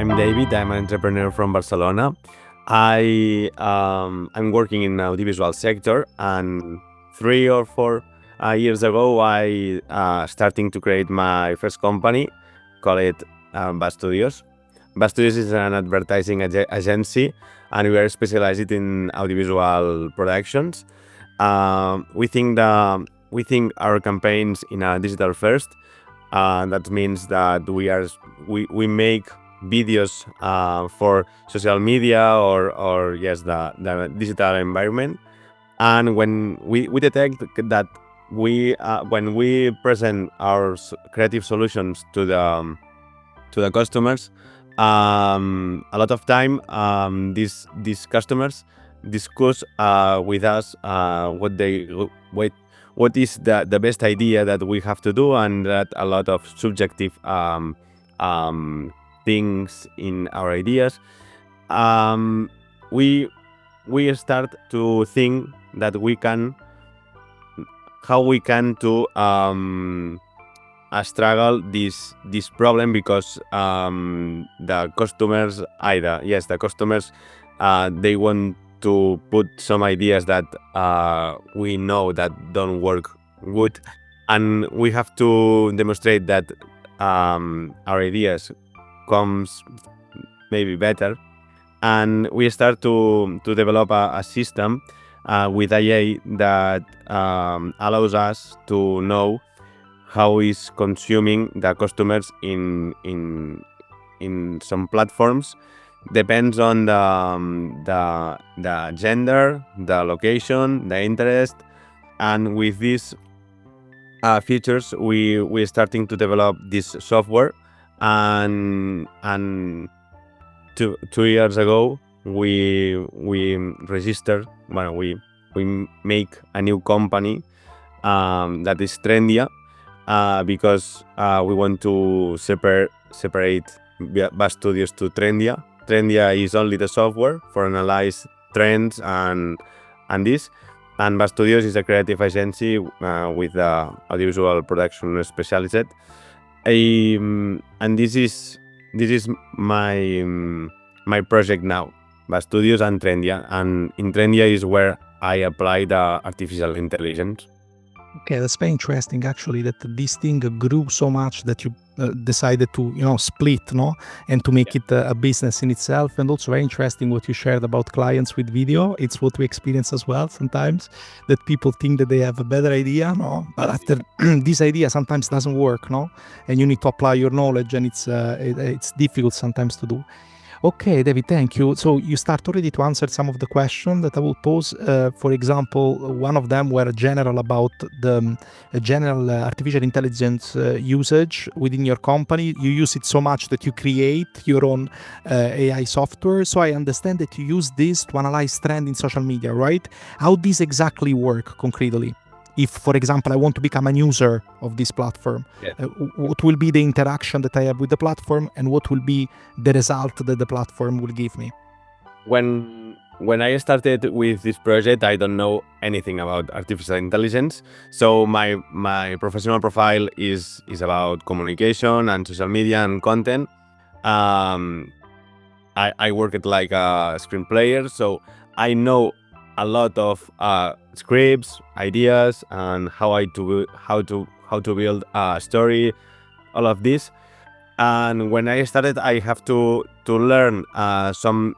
I'm David. I'm an entrepreneur from Barcelona. I'm working in the audiovisual sector, and 3 or 4 years ago, I starting to create my first company, call it Bas Studios. Bas Studios is an advertising agency, and we are specialized in audiovisual productions. We think our campaigns in a digital first. That means that we make videos for social media or yes, the digital environment. And when we detect that when we present our creative solutions to the customers, a lot of time these customers discuss with us what is the best idea that we have to do, and that a lot of subjective things in our ideas. We start to think that how we can to struggle this problem, because the customers they want to put some ideas that we know that don't work good, and we have to demonstrate that our ideas comes maybe better. And we start to develop a system with AI that allows us to know how is consuming the customers in some platforms. Depends on the gender, the location, the interest, and with these features, we starting to develop this software. And 2 years ago, we registered. Well, we make a new company that is Trendia, because we want to separate Bas Studios to Trendia. Trendia is only the software for analyze trends and this, and Bas Studios is a creative agency with audiovisual production specialized. And this is my project now, Bas Studios and Trendia. And in Trendia is where I apply the artificial intelligence. Okay, that's very interesting actually, that this thing grew so much that you decided to split, and to make it a business in itself. And also very interesting what you shared about clients with video. It's what we experience as well sometimes, that people think that they have a better idea, but after this idea sometimes doesn't work, and you need to apply your knowledge, and it's difficult sometimes to do. Okay, David, thank you. So you start already to answer some of the questions that I will pose. For example, one of them were general about the general artificial intelligence usage within your company. You use it so much that you create your own AI software. So I understand that you use this to analyze trend in social media, right? How does exactly work concretely? If, for example, I want to become a user of this platform, what will be the interaction that I have with the platform, and what will be the result that the platform will give me? When I started with this project, I don't know anything about artificial intelligence. So my professional profile is about communication and social media and content. I worked like a screenplayer, so I know a lot of scripts, ideas, and how to build a story, all of this. And when I started, I have to learn some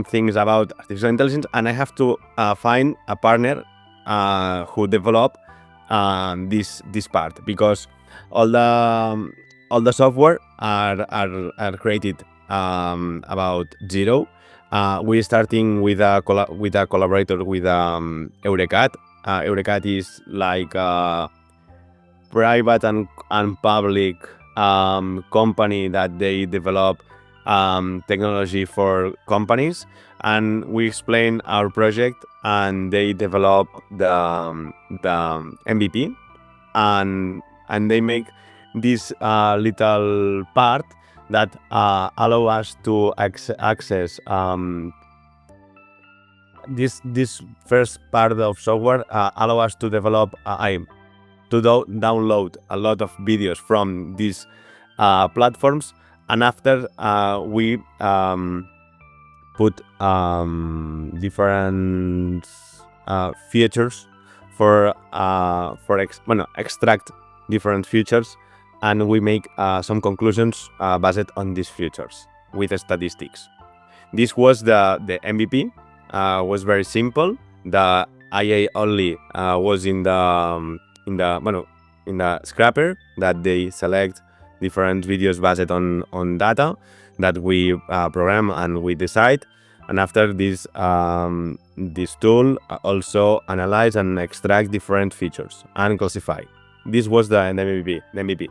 things about artificial intelligence, and I have to find a partner who develop this part, because all the software are created about zero. We're starting with a collaborator with Eurecat. Eurecat is like a private and public company that they develop technology for companies, and we explain our project, and they develop the MVP, and they make this little part that allow us to access this first part of software, allow us to develop download a lot of videos from these platforms, And after we put different features for extract different features, and we make some conclusions based on these features with statistics. This was the MVP. Was very simple. The IA only was in the in the scrapper that they select different videos based on data that we program and we decide. And after this tool also analyze and extract different features and classify. This was the MVP. The MVP.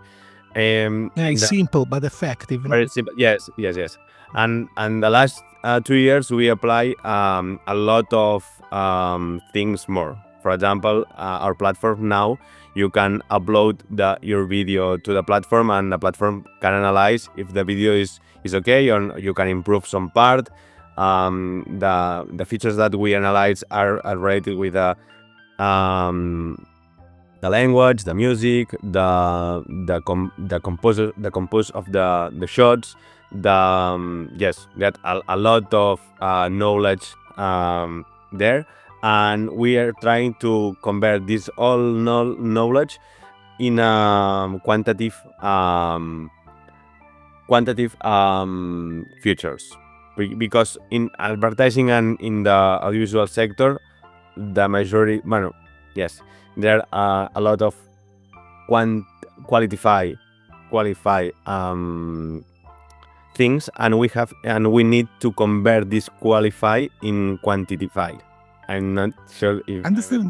It's simple but effective. Very simple. Yes, yes, yes. And the last 2 years we apply a lot of things more. For example, our platform now, you can upload your video to the platform, and the platform can analyze if the video is okay, or you can improve some part. The features that we analyze are related with the language, the music, the compose of the shots. Yes, that a lot of knowledge there, and we are trying to convert this all knowledge in quantitative features, because in advertising and in the audiovisual sector, the majority, yes, there are a lot of qualify things, and we need to convert this qualify in quantified. I'm not sure if Understand,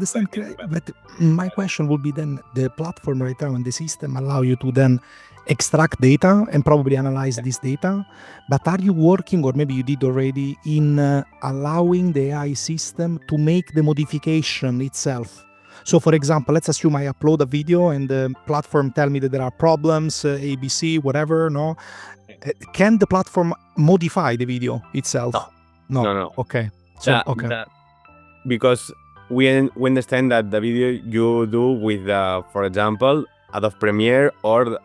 but my question would be then, the platform right now and the system allow you to then extract data and probably analyze this data, but are you working, or maybe you did already, in allowing the AI system to make the modification itself? So for example, let's assume I upload a video and the platform tell me that there are problems, ABC, whatever, no? Can the platform modify the video itself? No. Okay. So, okay. Because we understand that the video you do with, for example, Adobe Premiere or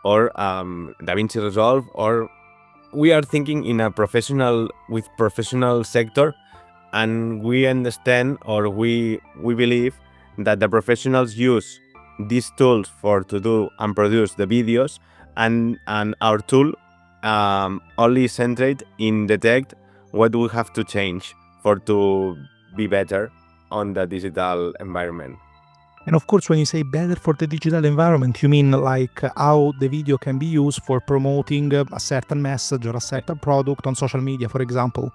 DaVinci Resolve, or we are thinking in a professional sector, and we understand, or we believe that the professionals use these tools to do and produce the videos, and our tool only centered in detect what we have to change to be better on the digital environment. And of course, when you say better for the digital environment, you mean like how the video can be used for promoting a certain message or a certain product on social media, for example.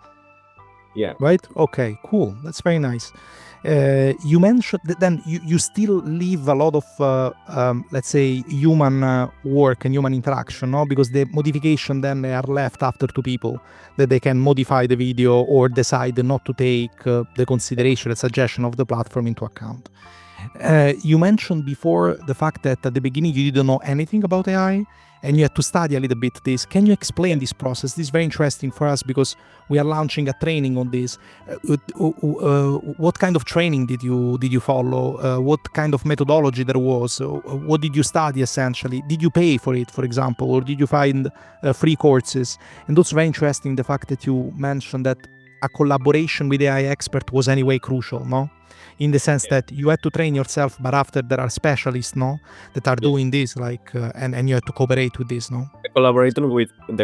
Yeah. Right? Okay, cool. That's very nice. You mentioned that then you still leave a lot of, let's say, human work and human interaction, no? Because the modification then they are left after to people, that they can modify the video or decide not to take the consideration and suggestion of the platform into account. You mentioned before the fact that at the beginning you didn't know anything about AI and you had to study a little bit this. Can you explain this process? This is very interesting for us because we are launching a training on this. What kind of training did you follow? What kind of methodology there was? What did you study essentially? Did you pay for it, for example, or did you find free courses? And also very interesting the fact that you mentioned that a collaboration with AI expert was anyway crucial, no? In the sense that you had to train yourself, but after there are specialists, no, that are doing this, like, and you have to cooperate with this, no? The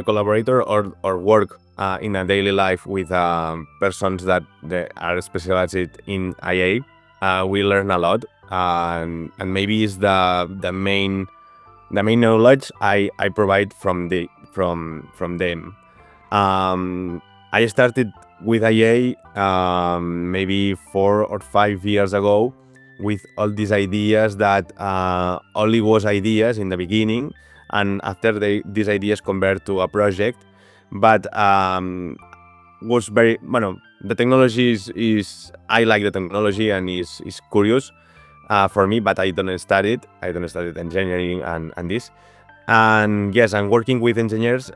collaborator or work in a daily life with persons that they are specialized in IA. We learn a lot, and maybe it's the main knowledge I provide from them. I started with IA maybe 4 or 5 years ago, with all these ideas that only was ideas in the beginning, and after these ideas convert to a project. But was very, the technology is I like the technology and is curious for me, but I don't study it. I don't study engineering and this. And yes, and working with engineers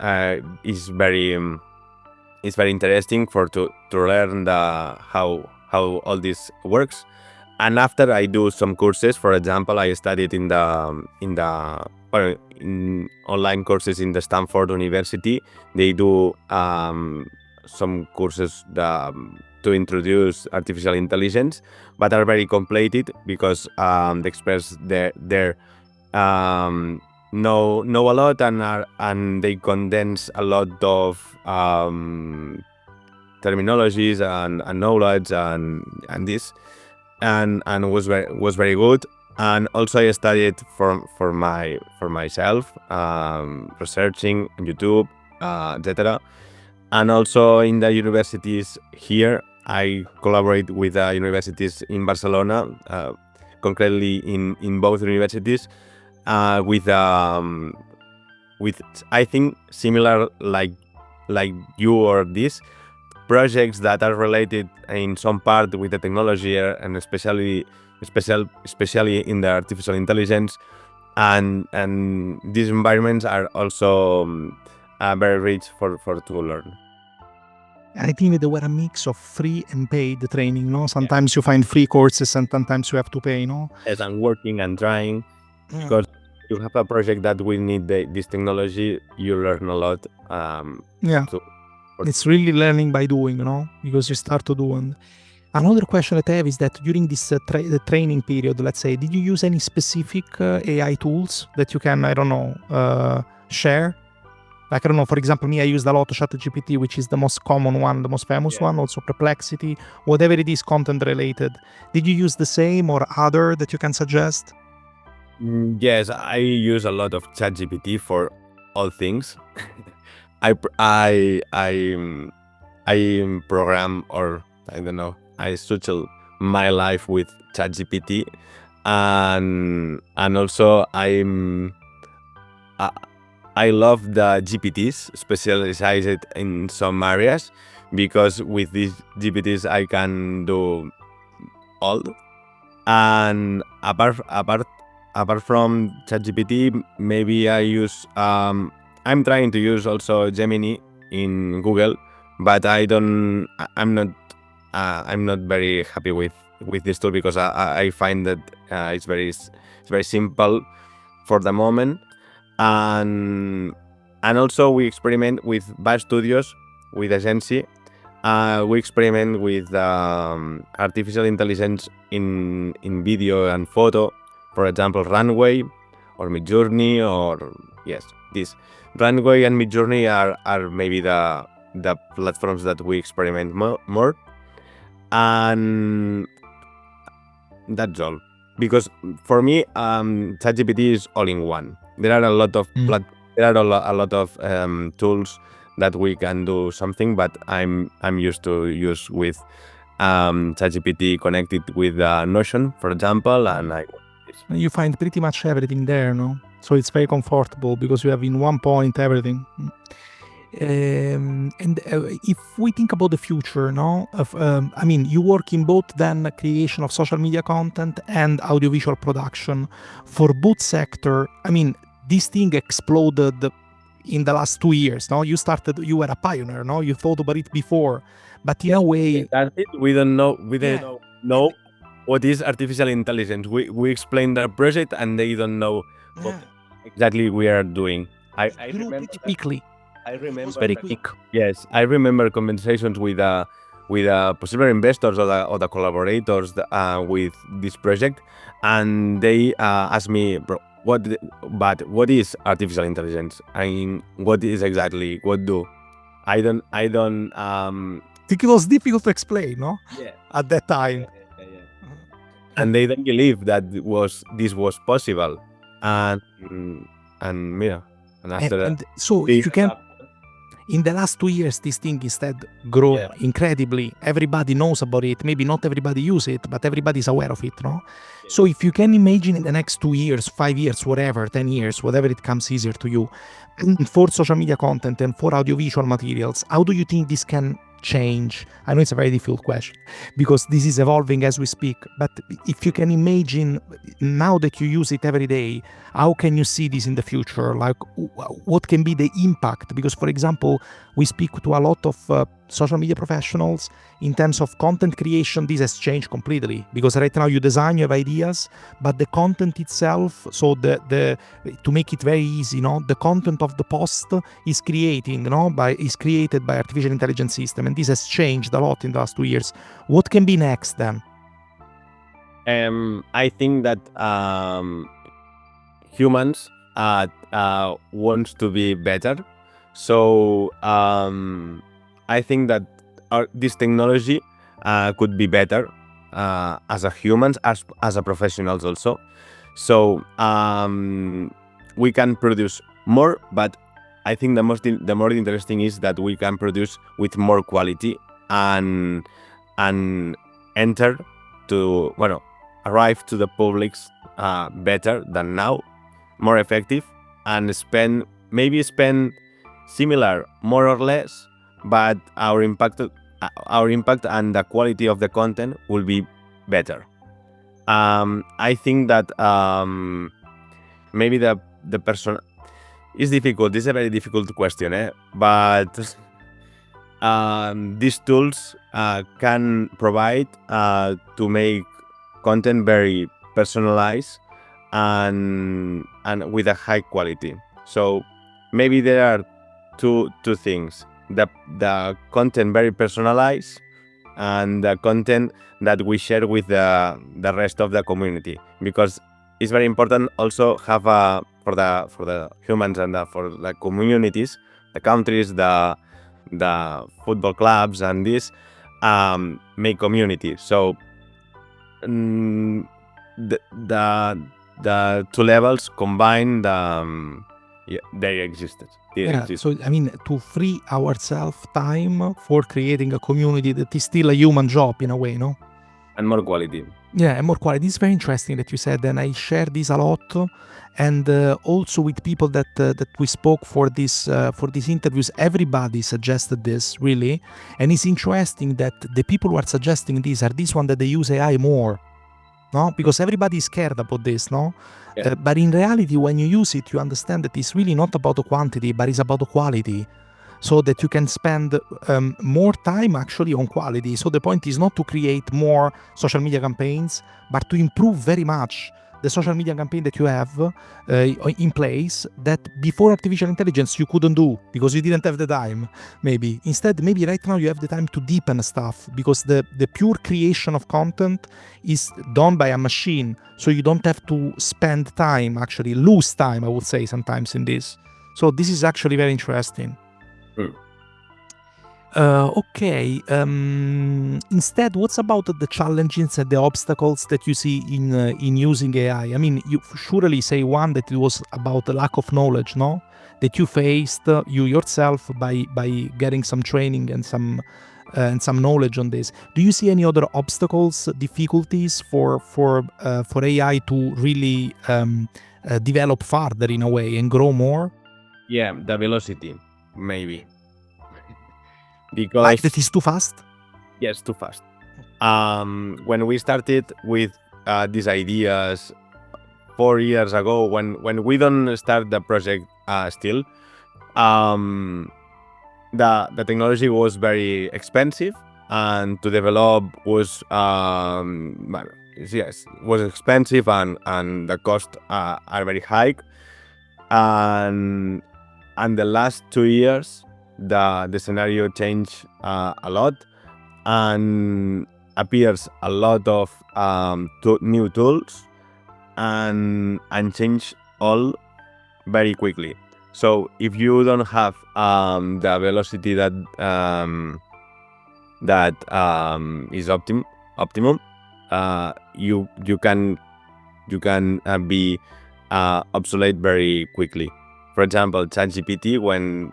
is very interesting to learn how all this works. and after I do some courses. For example, I studied in online courses in the Stanford University. They do some courses to introduce artificial intelligence, but are very complicated because the experts there know a lot, and they condense a lot of terminologies and knowledge and this, and was very good. And also I studied for myself, researching on YouTube, etc. And also in the universities here, I collaborate with universities in Barcelona, concretely in both universities, with I think similar like you or this projects that are related in some part with the technology, and especially in the artificial intelligence, and these environments are also very rich for to learn. I think that there were a mix of free and paid training, no? Sometimes you find free courses and sometimes you have to pay, no? As I'm working and trying, Yeah. because you have a project that will need this technology, you learn a lot. Yeah. It's really learning by doing, no? Because you start to do. And another question that I have is that during this the training period, let's say, did you use any specific AI tools that you can, I don't know, share? Like, I don't know, for example, me, I used a lot of ChatGPT, which is the most common one, the most famous one, also Perplexity, whatever it is content related. Did you use the same or other that you can suggest? Yes, I use a lot of ChatGPT for all things. I program, or I don't know, I social my life with ChatGPT, and also I love the GPTs specialized in some areas, because with these GPTs I can do all. And apart from ChatGPT, maybe I use I'm trying to use also Gemini in Google, but I'm not very happy with this tool, because I find that it's very simple for the moment. And also we experiment with Bar Studios, with agency. We experiment with artificial intelligence in video and photo. For example, Runway or Midjourney, or yes, this Runway and Midjourney are maybe the platforms that we experiment more. And that's all. Because for me, ChatGPT is all in one. There are a lot of tools that we can do something, but I'm used to use with ChatGPT connected with Notion, for example, and You find pretty much everything there, no? So it's very comfortable because you have in one point everything. And if we think about the future, no, of I mean, you work in both then creation of social media content and audiovisual production. For both sector, I mean, this thing exploded in the last 2 years. No, you were a pioneer. No, you thought about it before, but in a way, that's it. We don't know. We don't know what is artificial intelligence. We explain the project, and they don't know what exactly we are doing. I remember pretty quickly. I remember very quick. Yes, I remember conversations with possible investors or the collaborators with this project, and they asked me, bro, what is artificial intelligence? I mean, what is exactly? What do? I don't. think it was difficult to explain, no? Yeah. At that time. And they didn't believe that this was possible, and yeah, and after that. So if you can, in the last 2 years, this thing instead grew incredibly. Everybody knows about it. Maybe not everybody use it, but everybody's aware of it, no? So if you can imagine in the next 2 years, 5 years, whatever, 10 years, whatever it comes easier to you, for social media content and for audiovisual materials, how do you think this can change? I know it's a very difficult question because this is evolving as we speak, but if you can imagine now that you use it every day, how can you see this in the future? Like, what can be the impact? Because, for example, we speak to a lot of social media professionals in terms of content creation, this has changed completely, because right now you design, you have ideas, but the content itself, so the to make it very easy, the content of the post is created by artificial intelligence system, and this has changed a lot in the last 2 years. What can be next then? I think that humans wants to be better, so I think that this technology could be better as a humans, as a professionals also. So we can produce more, but I think the more interesting is that we can produce with more quality and enter to arrive to the publics better than now, more effective, and spend similar, more or less, but our impact and the quality of the content will be better. I think that maybe the person is difficult. This is a very difficult question, but these tools can provide to make content very personalized and with a high quality. So maybe there are two things: the content very personalized, and the content that we share with the rest of the community, because it's very important also have for the humans and for the communities, the countries, the football clubs, and this make community. So the two levels combine they existed. So I mean, to free ourselves time for creating a community that is still a human job in a way, no? And more quality. Yeah, and more quality. It's very interesting that you said, and I share this a lot, and also with people that we spoke for these interviews, everybody suggested this really, and it's interesting that the people who are suggesting this are these one that they use AI more, no? Because everybody is scared about this, no? Yeah. But in reality, when you use it, you understand that it's really not about the quantity, but it's about the quality. So that you can spend more time actually on quality. So the point is not to create more social media campaigns, but to improve very much the social media campaign that you have in place, that before artificial intelligence you couldn't do because you didn't have the time, maybe. Instead, maybe right now you have the time to deepen stuff, because the pure creation of content is done by a machine. So you don't have to spend time, actually lose time, I would say, sometimes in this. So this is actually very interesting. Okay. Instead, what's about the challenges and the obstacles that you see in using AI? I mean, you surely say one that it was about the lack of knowledge, no? That you faced you yourself by getting some training and some knowledge on this. Do you see any other obstacles, difficulties for AI to really develop further in a way and grow more? Yeah, the velocity, maybe. Because Like that is too fast? yes, too fast. When we started with these ideas 4 years ago, when we don't start the project still, the technology was very expensive, and to develop was was expensive, and the cost are very high. And the last 2 years, the scenario changed a lot, and appears a lot of new tools, and change all very quickly. So if you don't have the velocity that is optimum, you can be obsolete very quickly. For example, ChatGPT, when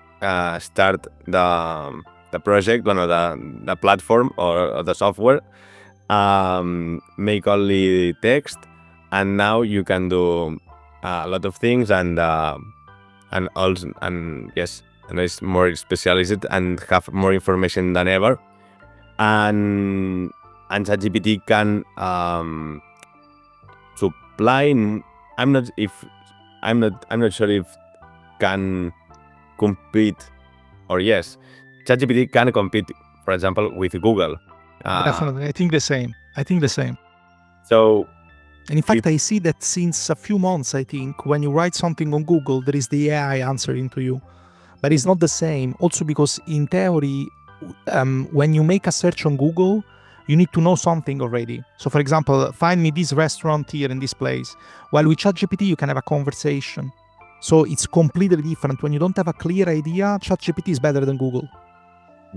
start the project, the platform or the software, make only text, and now you can do a lot of things, and also, and it's more specialized and have more information than ever, and ChatGPT can supply. I'm not sure if can compete, or yes, ChatGPT can compete, for example, with Google. Definitely. I think the same. So And in if fact, I see that since a few months, I think, when you write something on Google, there is the AI answering to you. But it's not the same. Also, because in theory, when you make a search on Google, you need to know something already. So, for example, find me this restaurant here in this place. While with ChatGPT, you can have a conversation. So it's completely different. When you don't have a clear idea, ChatGPT is better than Google.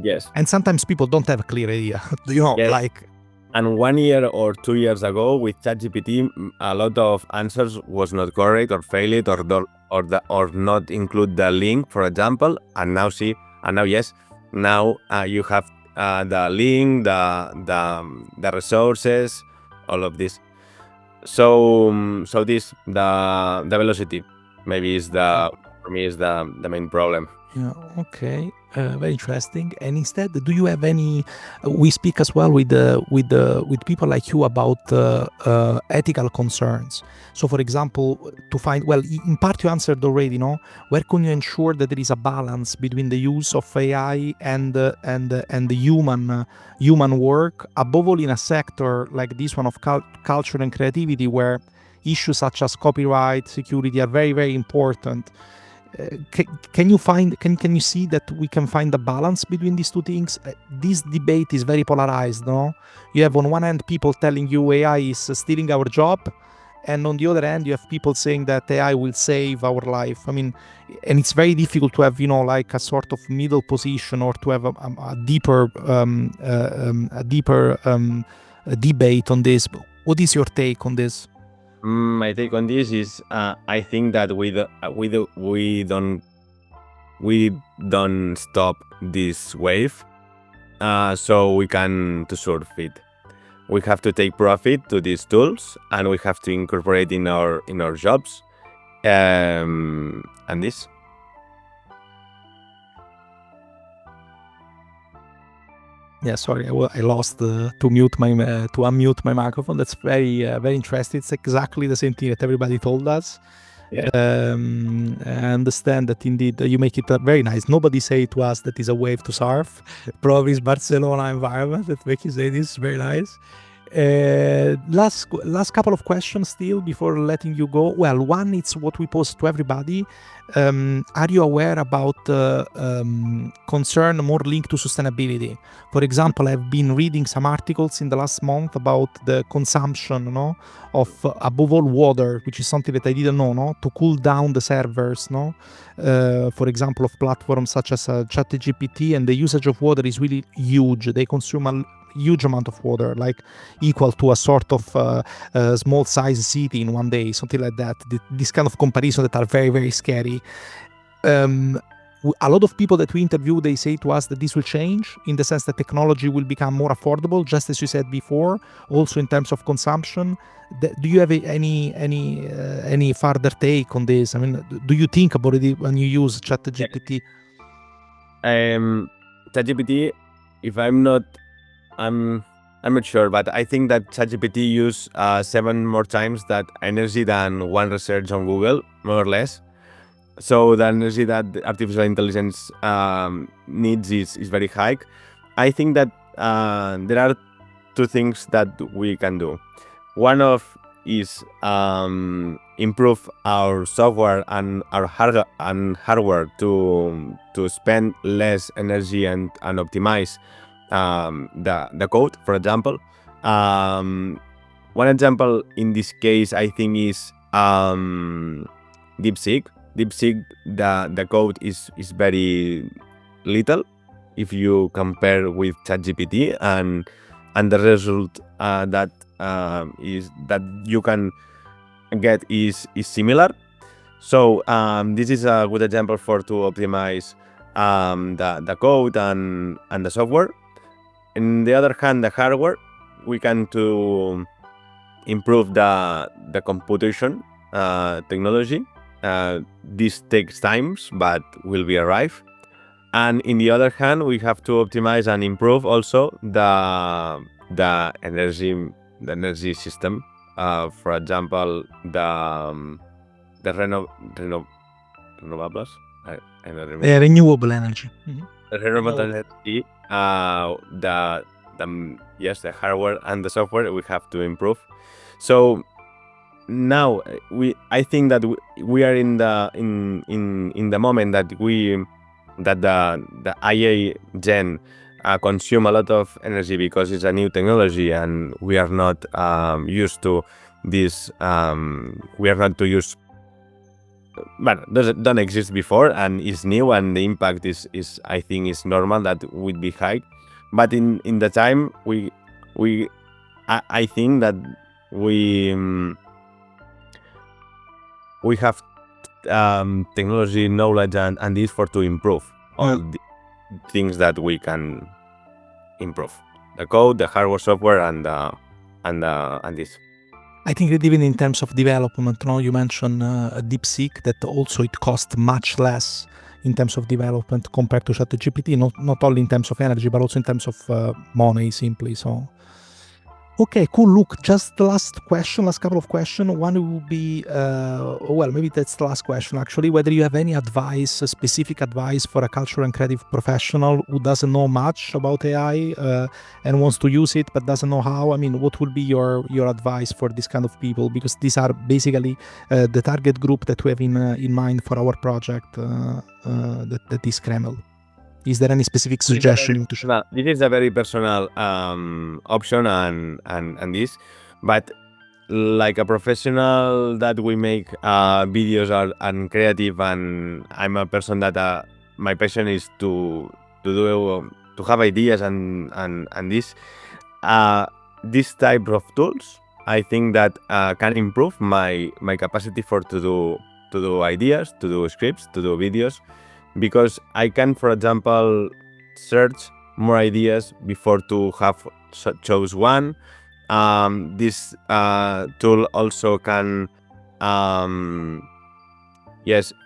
yes, And sometimes people don't have a clear idea. yes. Like, And 1 year or 2 years ago, with ChatGPT, a lot of answers was not correct or failed or not include the link, for example. And now yes, now you have the link, the resources, all of this. So this the velocity maybe is for me is the main problem. yeah, okay, very interesting. And instead, do you have any? We speak as well with people like you about ethical concerns. So, for example, to find in part you answered already. No, where can you ensure that there is a balance between the use of AI and the human work, above all in a sector like this one of culture and creativity, where issues such as copyright, security are very, very important. Can you see that we can find a balance between these two things? This debate is very polarized, no? You have on one hand people telling you AI is stealing our job, and on the other hand you have people saying that AI will save our life. I mean, and it's very difficult to have like a sort of middle position, or to have a deeper debate on this. What is your take on this? My take on this is I think that we don't stop this wave, so we can to surf it. We have to take profit to these tools, and we have to incorporate in our jobs, and this. Yeah, sorry, I lost to unmute my microphone. That's very very interesting. It's exactly the same thing that everybody told us. Yeah. I understand that indeed you make it very nice. Nobody say to us that is a wave to surf. Probably it's Barcelona environment that make you say this. Very nice. Last couple of questions still before letting you go. Well, one, it's what we post to everybody. Are you aware about concern more linked to sustainability? For example, I've been reading some articles in the last month about the consumption, of above all water, which is something that I didn't know, to cool down the servers, for example, of platforms such as ChatGPT, and the usage of water is really huge. They consume a huge amount of water, like equal to a sort of small size city in one day, something like that. This kind of comparison that are very, very scary. A lot of people that we interview, they say to us that this will change, in the sense that technology will become more affordable, just as you said before, also in terms of consumption. Do you have any further take on this? I mean, do you think about it when you use ChatGPT? ChatGPT, if I'm not sure, but I think that ChatGPT use 7 more times that energy than one research on Google, more or less. So the energy that artificial intelligence needs is very high. I think that there are two things that we can do. One of is improve our software and our hardware to spend less energy and optimize the code, for example. One example in this case, I think, is DeepSeek. DeepSeek, the code is very little if you compare with ChatGPT, and the result that is that you can get is similar. So this is a good example for to optimize the code and the software. On the other hand, the hardware, we can to improve the computation technology. This takes times, but will be arrive. And in the other hand, we have to optimize and improve also the energy system. For example, the renovables. I don't remember. Renewable energy. The renewable energy. yes, the hardware and the software we have to improve. So now I think that we are in the moment that the IA gen consume a lot of energy because it's a new technology and we are not used to this. We are not to use, but don't exist before and is new, and the impact is I think is normal that would be high. But in the time I think that we have technology knowledge and this for to improve all the things that we can improve: the code, the hardware, software, and this. I think that even in terms of development, you mentioned DeepSeek, that also it costs much less in terms of development compared to ChatGPT, not only in terms of energy, but also in terms of money, simply. So, okay, cool. Look, just the last couple of questions. One will be, well, maybe that's the last question actually, whether you have any advice, specific advice for a cultural and creative professional who doesn't know much about AI and wants to use it but doesn't know how. I mean, what will be your advice for this kind of people? Because these are basically the target group that we have in mind for our project, that is Cremel. Is there any specific suggestion to share? This is a very personal option and this, but like a professional that we make videos and creative, and I'm a person that my passion is to have ideas and this type of tools. I think that can improve my capacity for to do ideas, to do scripts, to do videos, because I can, for example, search more ideas before to have chose one. This tool also can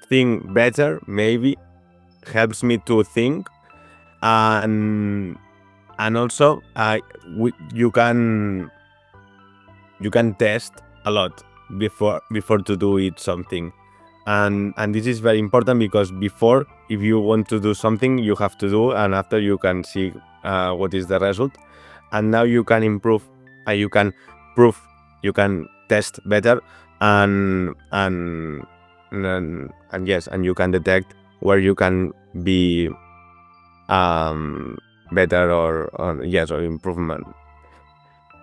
think better, maybe helps me to think, and also you can test a lot before to do it something. And this is very important, because before, if you want to do something, you have to do, and after you can see what is the result, and now you can improve, you can prove, you can test better, and yes, and you can detect where you can be better or improvement.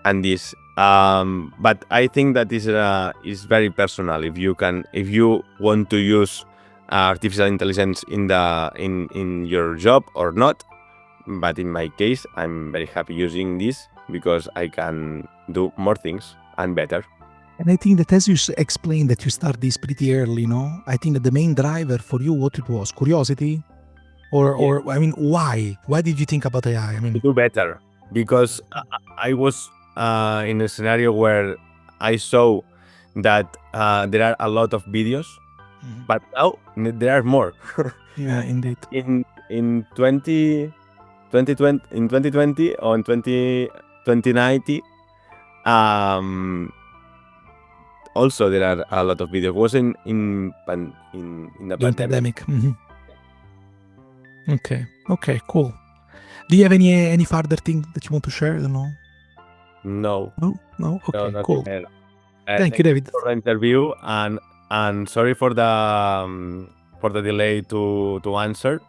And this, but I think that is very personal. If you want to use artificial intelligence in your job or not. But in my case, I'm very happy using this because I can do more things and better. And I think that, as you explained, that you start this pretty early, I think that the main driver for you, what it was, curiosity, or I mean, why? Why did you think about AI? I mean, to do better, because I was in a scenario where I saw that there are a lot of videos, but now there are more. Yeah, indeed. In 2020 or in 2019, also there are a lot of videos. It was in the pandemic. Okay, cool. Do you have any further thing that you want to share? No. No. Okay, no, cool. Thank you, David, for the interview, and sorry for the delay to answer.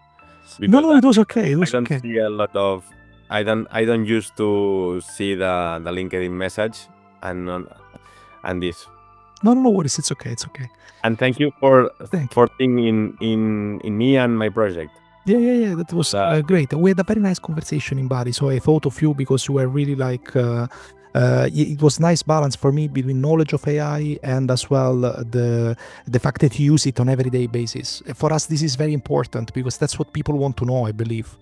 No, it was okay. It was I don't okay. see a lot of. I don't used to see the LinkedIn message and this. No worries. It's okay. And thank you for thinking in me and my project. Yeah. That was great. We had a very nice conversation in Bali, so I thought of you because you were really like. It was nice balance for me between knowledge of AI and as well the fact that you use it on everyday basis. For us, this is very important because that's what people want to know, I believe.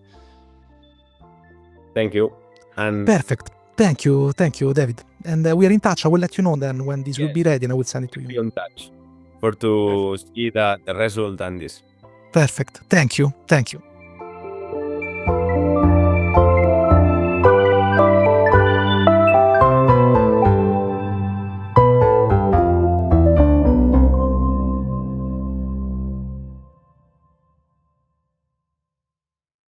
Thank you. And perfect. Thank you, David. And we are in touch. I will let you know then when this will be ready, and I will send it to you. Be in touch for to see the result and this. Perfect. Thank you.